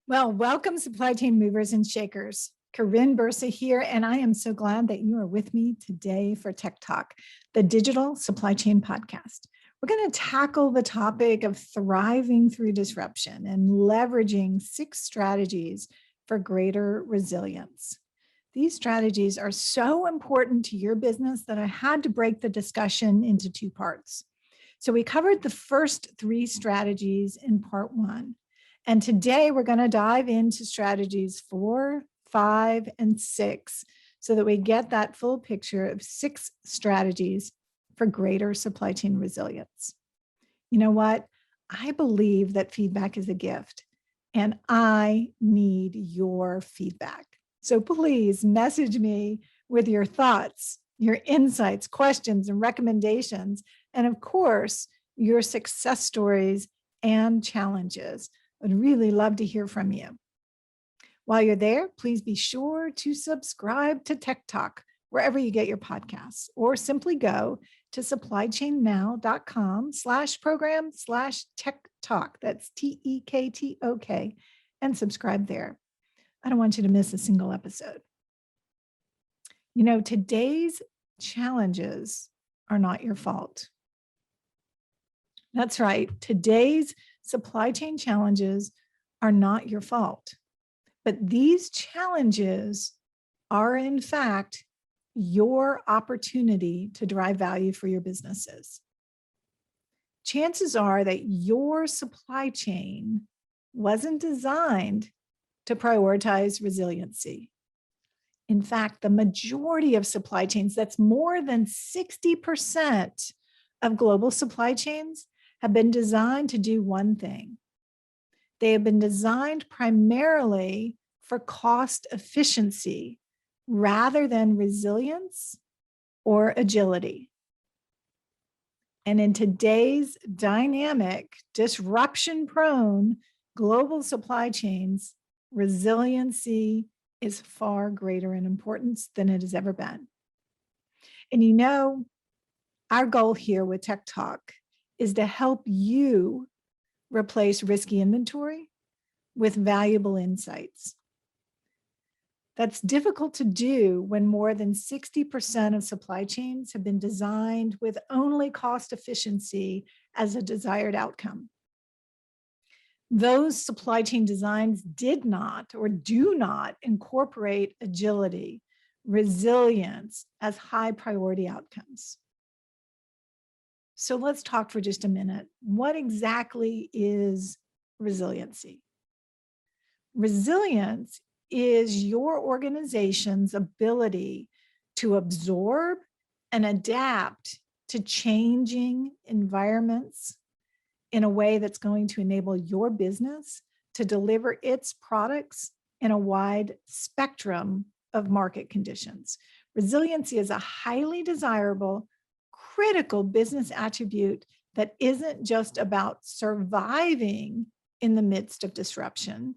Well, welcome, supply chain movers and shakers. Corinne Bursa here, and I am so glad that you are with me today for TEKTOK, the digital supply chain podcast. We're going to tackle the topic of thriving through disruption and leveraging 6 strategies for greater resilience. These strategies are so important to your business that I had to break the discussion into 2 parts. So we covered the first 3 strategies in part 1. And today we're going to dive into strategies 4, 5, and 6 so that we get that full picture of 6 strategies for greater supply chain resilience. You know what? I believe that feedback is a gift, and I need your feedback. So please message me with your thoughts, your insights, questions, and recommendations, and of course, your success stories and challenges. I'd really love to hear from you. While you're there, please be sure to subscribe to TEKTOK wherever you get your podcasts, or simply go to supplychainnow.com/program/TEKTOK. That's TEKTOK, and subscribe there. I don't want you to miss a single episode. You know, today's challenges are not your fault. That's right. Today's supply chain challenges are not your fault, but these challenges are in fact your opportunity to drive value for your businesses. Chances are that your supply chain wasn't designed to prioritize resiliency. In fact, the majority of supply chains, that's more than 60% of global supply chains, have been designed to do one thing. They have been designed primarily for cost efficiency rather than resilience or agility. And in today's dynamic, disruption-prone global supply chains, resiliency is far greater in importance than it has ever been. And you know, our goal here with TEKTOK is to help you replace risky inventory with valuable insights. That's difficult to do when more than 60% of supply chains have been designed with only cost efficiency as a desired outcome. Those supply chain designs did not or do not incorporate agility, resilience as high priority outcomes. So let's talk for just a minute. What exactly is resiliency? Resilience is your organization's ability to absorb and adapt to changing environments in a way that's going to enable your business to deliver its products in a wide spectrum of market conditions. Resiliency is a highly desirable, critical business attribute that isn't just about surviving in the midst of disruption,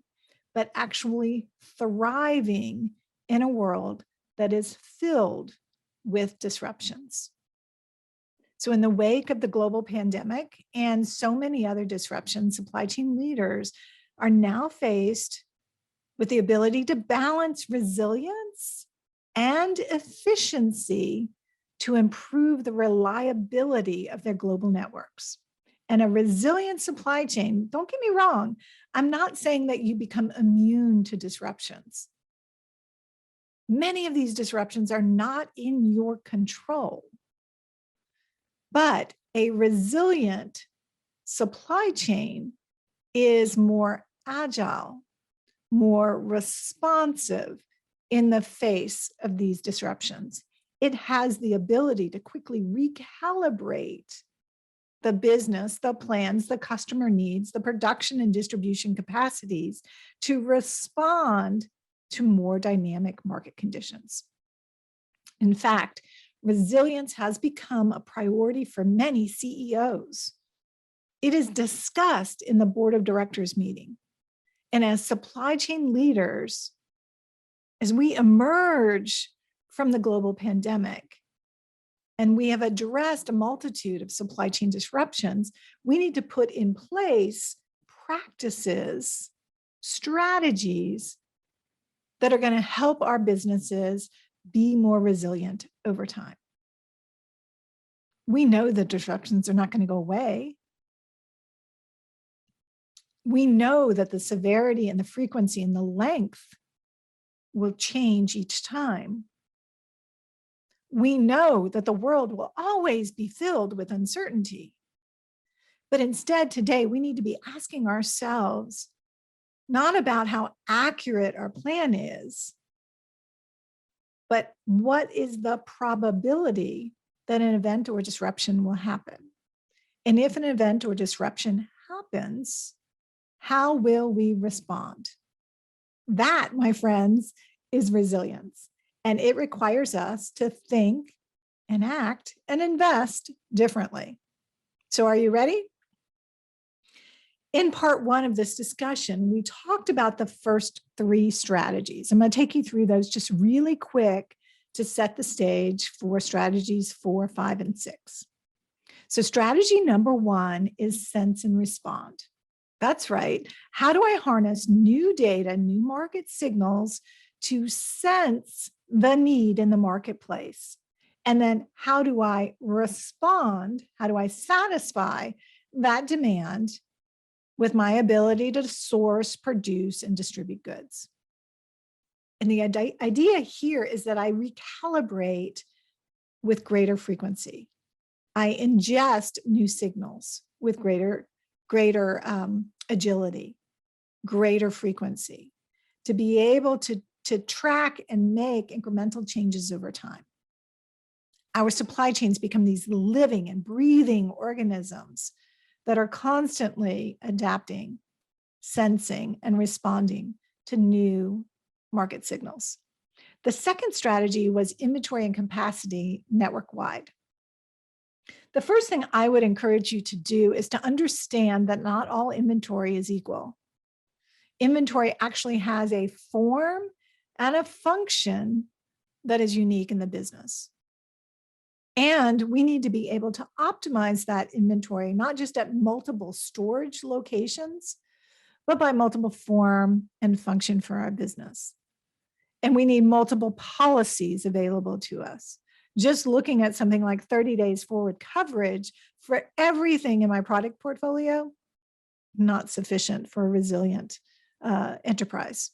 but actually thriving in a world that is filled with disruptions. So in the wake of the global pandemic and so many other disruptions, supply chain leaders are now faced with the ability to balance resilience and efficiency to improve the reliability of their global networks. And a resilient supply chain, don't get me wrong, I'm not saying that you become immune to disruptions. Many of these disruptions are not in your control. But a resilient supply chain is more agile, more responsive in the face of these disruptions. It has the ability to quickly recalibrate the business, the plans, the customer needs, the production and distribution capacities to respond to more dynamic market conditions. In fact, resilience has become a priority for many CEOs. It is discussed in the board of directors meeting. And as supply chain leaders, as we emerge from the global pandemic, and we have addressed a multitude of supply chain disruptions, we need to put in place practices strategies that are going to help our businesses be more resilient over time. We know that disruptions are not going to go away. We know that the severity and the frequency and the length will change each time. We know that the world will always be filled with uncertainty. But instead, today, we need to be asking ourselves not about how accurate our plan is, but what is the probability that an event or disruption will happen? And if an event or disruption happens, how will we respond? That, my friends, is resilience. And it requires us to think and act and invest differently. So are you ready? In part one of this discussion, we talked about the first three strategies. I'm going to take you through those just really quick to set the stage for strategies 4, 5, and 6. So strategy number 1 is sense and respond. That's right. How do I harness new data, new market signals to sense the need in the marketplace? And then how do I respond? How do I satisfy that demand with my ability to source, produce, and distribute goods? And the idea here is that I recalibrate with greater frequency. I ingest new signals with greater agility, greater frequency, to be able to track and make incremental changes over time. Our supply chains become these living and breathing organisms that are constantly adapting, sensing, and responding to new market signals. The second strategy was inventory and capacity network-wide. The first thing I would encourage you to do is to understand that not all inventory is equal. Inventory actually has a form and a function that is unique in the business. And we need to be able to optimize that inventory, not just at multiple storage locations, but by multiple form and function for our business. And we need multiple policies available to us. Just looking at something like 30 days forward coverage for everything in my product portfolio, not sufficient for a resilient enterprise.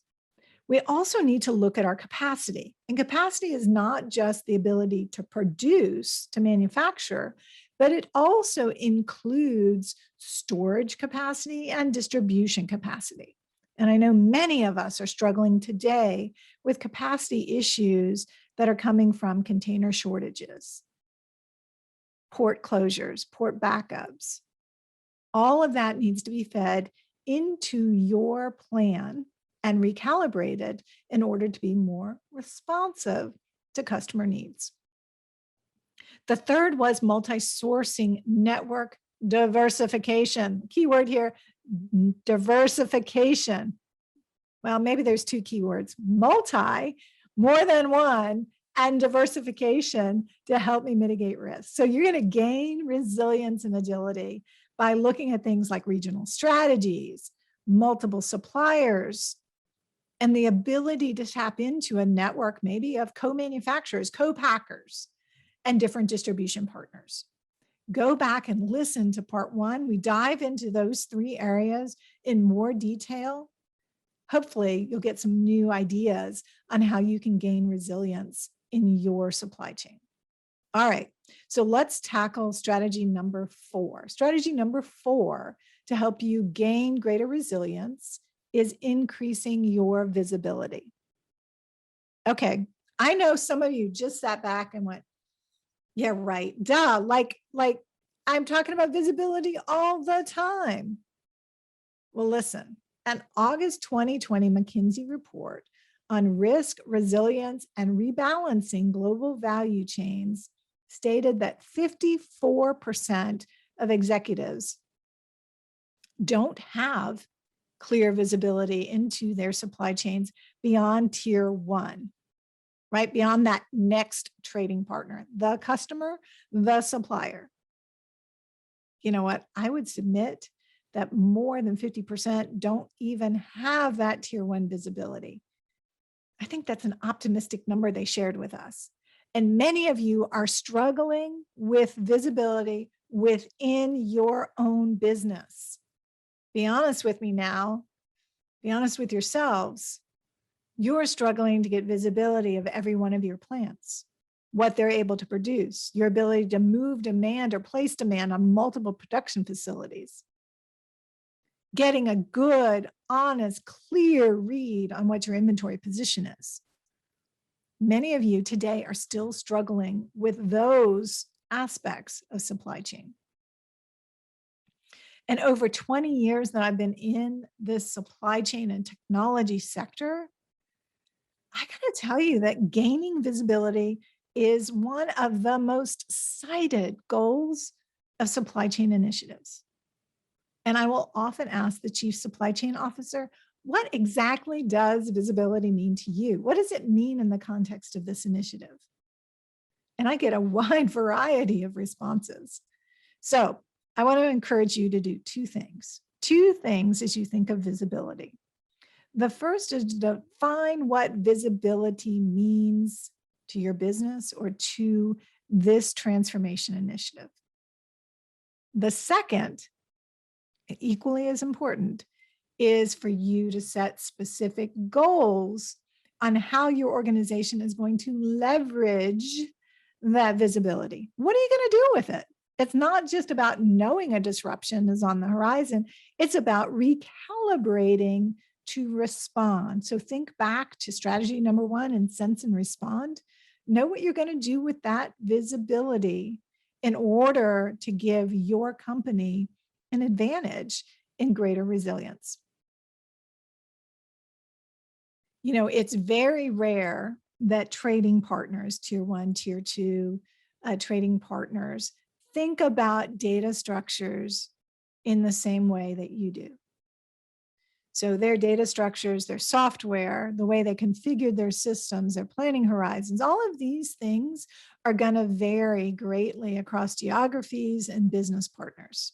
We also need to look at our capacity. And capacity is not just the ability to produce, to manufacture, but it also includes storage capacity and distribution capacity. And I know many of us are struggling today with capacity issues that are coming from container shortages, port closures, port backups. All of that needs to be fed into your plan and recalibrated in order to be more responsive to customer needs. The third was multi-sourcing network diversification. Keyword here, diversification. Well, maybe there's two keywords: multi, more than one, and diversification to help me mitigate risk. So you're going to gain resilience and agility by looking at things like regional strategies, multiple suppliers, and the ability to tap into a network maybe of co-manufacturers, co-packers, and different distribution partners. Go back and listen to part 1. We dive into those 3 areas in more detail. Hopefully, you'll get some new ideas on how you can gain resilience in your supply chain. All right, so let's tackle strategy number 4. Strategy number 4 to help you gain greater resilience is increasing your visibility. Okay, I know some of you just sat back and went, yeah, right, duh, like I'm talking about visibility all the time. Well, listen, an August 2020 McKinsey report on risk, resilience, and rebalancing global value chains stated that 54% of executives don't have clear visibility into their supply chains beyond tier 1, right? Beyond that next trading partner, the customer, the supplier. You know what? I would submit that more than 50% don't even have that tier one visibility. I think that's an optimistic number they shared with us. And many of you are struggling with visibility within your own business. Be honest with me now. Be honest with yourselves. You're struggling to get visibility of every one of your plants, what they're able to produce, your ability to move demand or place demand on multiple production facilities. Getting a good, honest, clear read on what your inventory position is. Many of you today are still struggling with those aspects of supply chain. And over 20 years that I've been in this supply chain and technology sector, I gotta tell you that gaining visibility is one of the most cited goals of supply chain initiatives. And I will often ask the chief supply chain officer, what exactly does visibility mean to you? What does it mean in the context of this initiative? And I get a wide variety of responses. So I want to encourage you to do two things. Two things as you think of visibility. The first is to define what visibility means to your business or to this transformation initiative. The second, equally as important, is for you to set specific goals on how your organization is going to leverage that visibility. What are you going to do with it? It's not just about knowing a disruption is on the horizon. It's about recalibrating to respond. So think back to strategy number one and sense and respond. Know what you're going to do with that visibility in order to give your company an advantage in greater resilience. You know, it's very rare that trading partners, tier one, tier two trading partners, think about data structures in the same way that you do. So their data structures, their software, the way they configured their systems, their planning horizons, all of these things are going to vary greatly across geographies and business partners.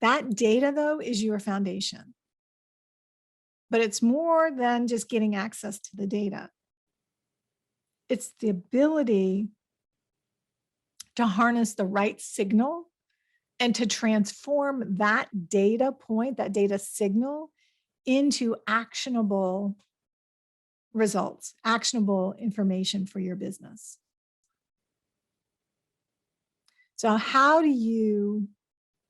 That data, though, is your foundation. But it's more than just getting access to the data. It's the ability to harness the right signal and to transform that data point, that data signal, into actionable results, actionable information for your business. So how do you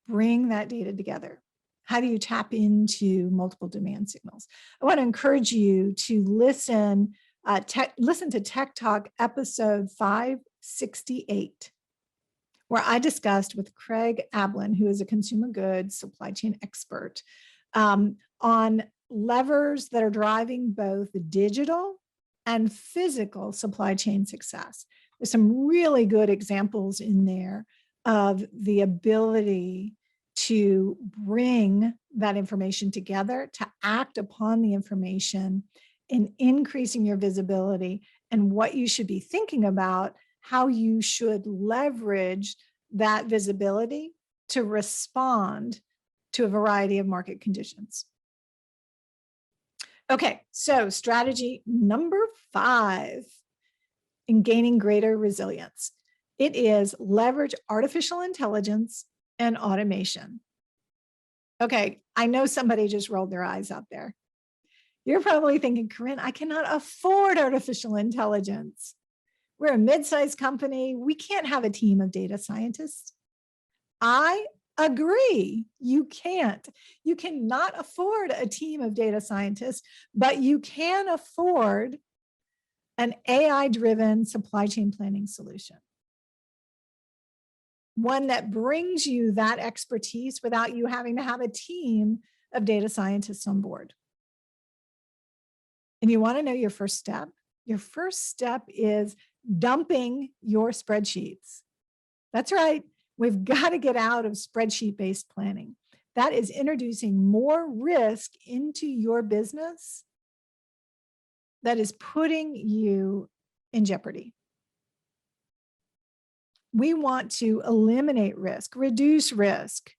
bring that data together? How do you tap into multiple demand signals? I want to encourage you to listen to TEKTOK episode 568, where I discussed with Craig Ablin, who is a consumer goods supply chain expert, on levers that are driving both digital and physical supply chain success. There's some really good examples in there of the ability to bring that information together, to act upon the information in increasing your visibility and what you should be thinking about, how you should leverage that visibility to respond to a variety of market conditions. Okay, so strategy number 5 in gaining greater resilience. It is leverage artificial intelligence and automation. Okay, I know somebody just rolled their eyes out there. You're probably thinking, Corinne, I cannot afford artificial intelligence. We're a mid-sized company. We can't have a team of data scientists. I agree. You can't. You cannot afford a team of data scientists, but you can afford an AI-driven supply chain planning solution. One that brings you that expertise without you having to have a team of data scientists on board. And you want to know your first step? Your first step is dumping your spreadsheets. That's right. We've got to get out of spreadsheet-based planning. That is introducing more risk into your business that is putting you in jeopardy. We want to eliminate risk, reduce risk,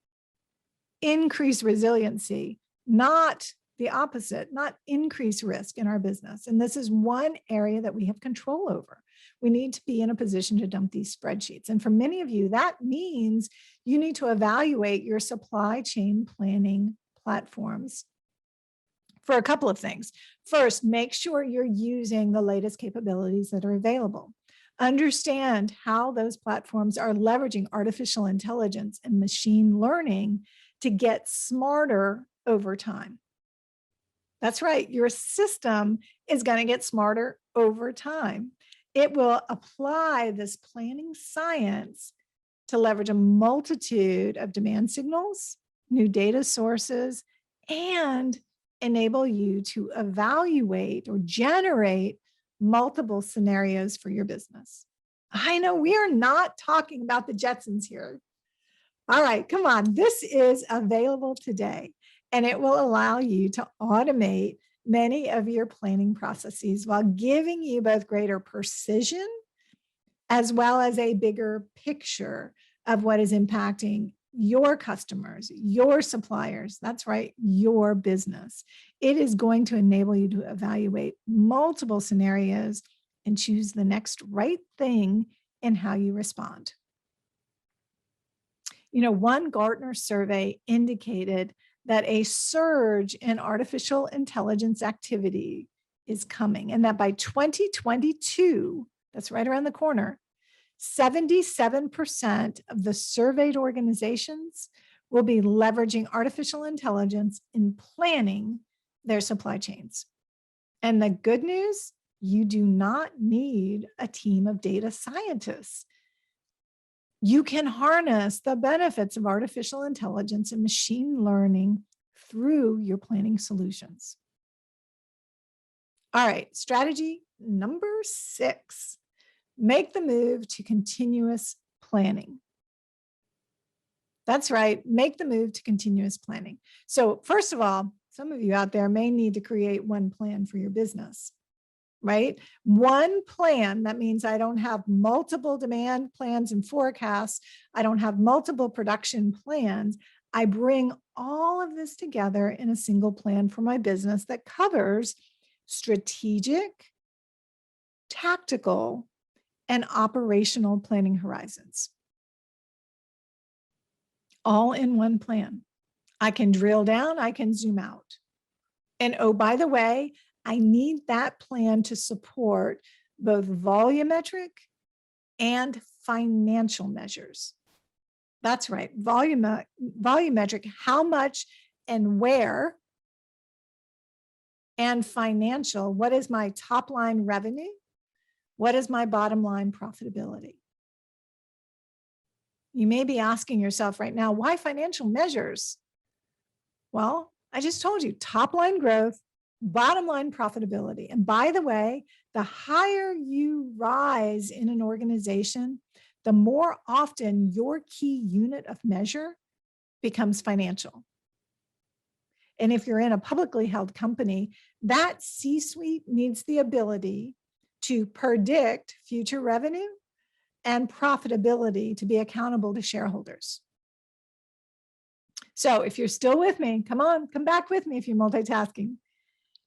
increase resiliency, not the opposite, not increase risk in our business. And this is one area that we have control over. We need to be in a position to dump these spreadsheets. And for many of you, that means you need to evaluate your supply chain planning platforms for a couple of things. First, make sure you're using the latest capabilities that are available. Understand how those platforms are leveraging artificial intelligence and machine learning to get smarter over time. That's right, your system is going to get smarter over time. It will apply this planning science to leverage a multitude of demand signals, new data sources, and enable you to evaluate or generate multiple scenarios for your business. I know we are not talking about the Jetsons here. All right, come on. This is available today, and it will allow you to automate many of your planning processes while giving you both greater precision as well as a bigger picture of what is impacting your customers, your suppliers. That's right, your business. It is going to enable you to evaluate multiple scenarios and choose the next right thing in how you respond. You know, one Gartner survey indicated that a surge in artificial intelligence activity is coming, and that by 2022, that's right around the corner, 77% of the surveyed organizations will be leveraging artificial intelligence in planning their supply chains. And the good news, you do not need a team of data scientists. You can harness the benefits of artificial intelligence and machine learning through your planning solutions. All right, strategy number 6. Make the move to continuous planning. That's right, make the move to continuous planning. So first of all, some of you out there may need to create one plan for your business, right? One plan, that means I don't have multiple demand plans and forecasts. I don't have multiple production plans. I bring all of this together in a single plan for my business that covers strategic, tactical, and operational planning horizons, all in one plan. I can drill down, I can zoom out. And oh, by the way, I need that plan to support both volumetric and financial measures. That's right, volumetric, how much and where, and financial, what is my top line revenue? What is my bottom line profitability? You may be asking yourself right now, why financial measures? Well, I just told you, top line growth, bottom line profitability. And by the way, the higher you rise in an organization, the more often your key unit of measure becomes financial. And if you're in a publicly held company, that C-suite needs the ability to predict future revenue and profitability to be accountable to shareholders. So if you're still with me, come on, come back with me if you're multitasking.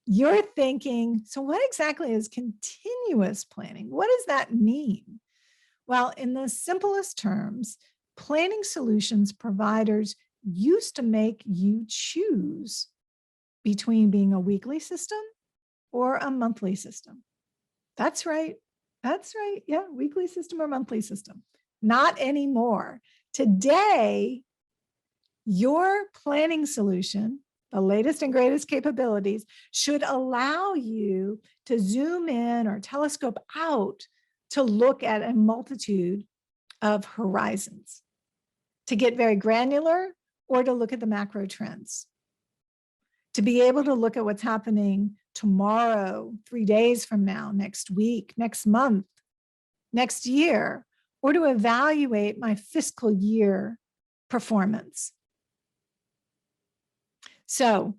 You're thinking, so what exactly is continuous planning? What does that mean? Well, in the simplest terms, planning solutions providers used to make you choose between being a weekly system or a monthly system. That's right. That's right. Yeah, weekly system or monthly system. Not anymore. Today, your planning solution, the latest and greatest capabilities, should allow you to zoom in or telescope out to look at a multitude of horizons, to get very granular or to look at the macro trends, to be able to look at what's happening tomorrow, 3 days from now, next week, next month, next year, or to evaluate my fiscal year performance. So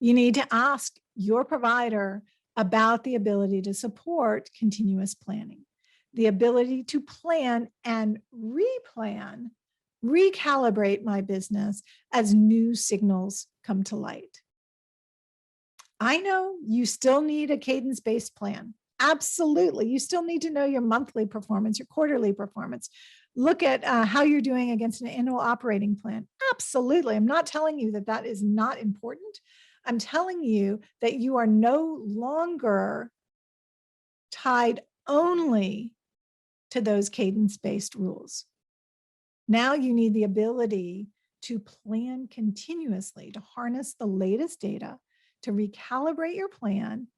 you need to ask your provider about the ability to support continuous planning, the ability to plan and replan recalibrate my business as new signals come to light. I know you still need a cadence-based plan. Absolutely. You still need to know your monthly performance, your quarterly performance. Look at how you're doing against an annual operating plan. Absolutely. I'm not telling you that that is not important. I'm telling you that you are no longer tied only to those cadence-based rules. Now you need the ability to plan continuously, to harness the latest data, to recalibrate your plan,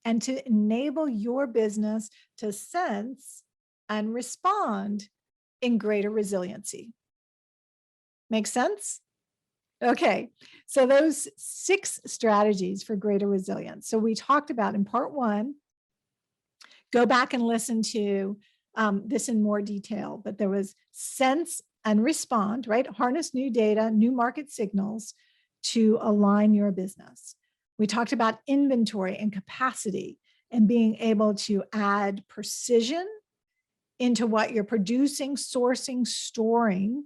and to enable your business to sense and respond in greater resiliency. Make sense? Okay, so those 6 strategies for greater resilience. So we talked about in part 1, go back and listen to this in more detail, but there was sense and respond, right? Harness new data, new market signals to align your business. We talked about inventory and capacity and being able to add precision into what you're producing, sourcing, storing,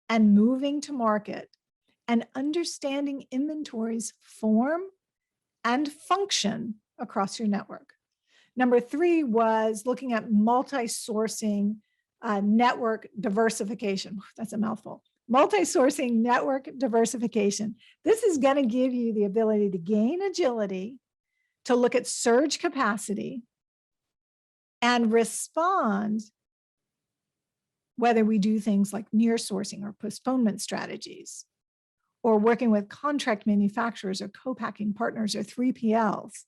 and moving to market, and understanding inventory's form and function across your network. Number 3 was looking at multi-sourcing network diversification. That's a mouthful. Multi-sourcing network diversification. This is going to give you the ability to gain agility, to look at surge capacity, and respond, whether we do things like near sourcing or postponement strategies, or working with contract manufacturers or co-packing partners or 3PLs,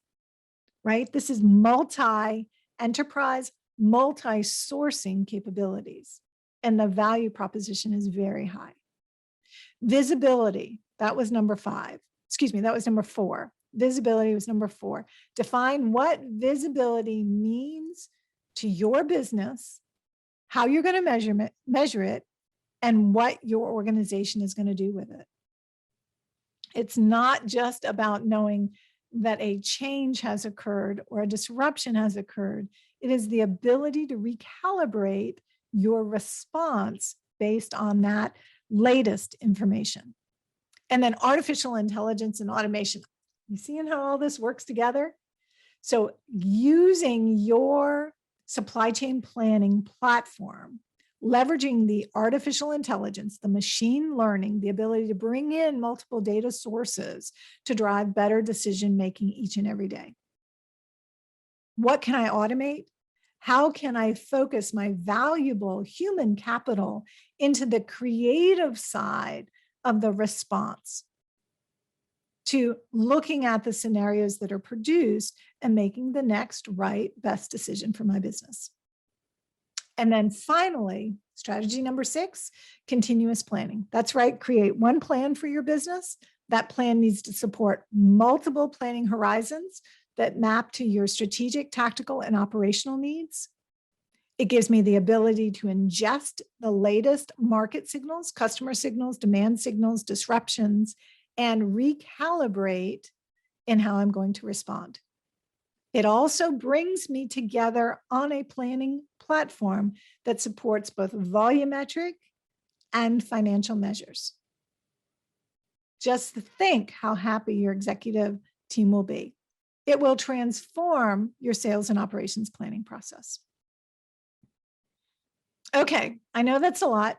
right? This is multi-enterprise, multi-sourcing capabilities, and the value proposition is very high. Visibility, that was number 5. Excuse me, that was number 4. Visibility was number 4. Define what visibility means to your business, how you're going to measure it, and what your organization is going to do with it. It's not just about knowing that a change has occurred or a disruption has occurred. It is the ability to recalibrate your response based on that latest information. And then artificial intelligence and automation. You seeing how all this works together? So using your supply chain planning platform, leveraging the artificial intelligence, the machine learning, the ability to bring in multiple data sources to drive better decision-making each and every day. What can I automate? How can I focus my valuable human capital into the creative side of the response to looking at the scenarios that are produced and making the next right, best decision for my business? And then finally, strategy number 6, continuous planning. That's right, create one plan for your business. That plan needs to support multiple planning horizons that map to your strategic, tactical, and operational needs. It gives me the ability to ingest the latest market signals, customer signals, demand signals, disruptions, and recalibrate in how I'm going to respond. It also brings me together on a planning platform that supports both volumetric and financial measures. Just think how happy your executive team will be. It will transform your sales and operations planning process. Okay, I know that's a lot.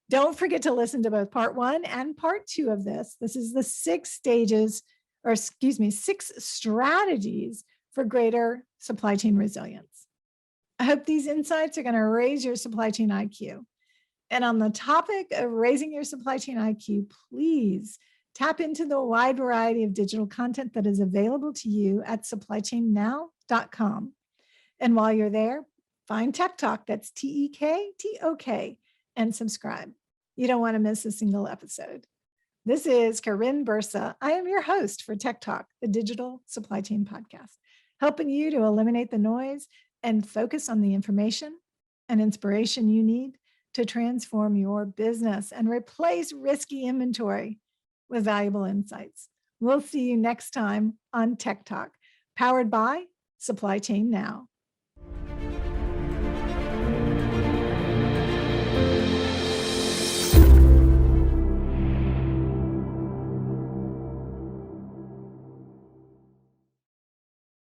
Don't forget to listen to both part 1 and part 2 of this. This is the 6 stages, or excuse me, 6 strategies for greater supply chain resilience. I hope these insights are going to raise your supply chain IQ. And on the topic of raising your supply chain IQ, please tap into the wide variety of digital content that is available to you at supplychainnow.com. And while you're there, find TEKTOK, that's TEKTOK, and subscribe. You don't want to miss a single episode. This is Corinne Bursa. I am your host for TEKTOK, the digital supply chain podcast, helping you to eliminate the noise and focus on the information and inspiration you need to transform your business and replace risky inventory with valuable insights. We'll see you next time on TEKTOK, powered by Supply Chain Now.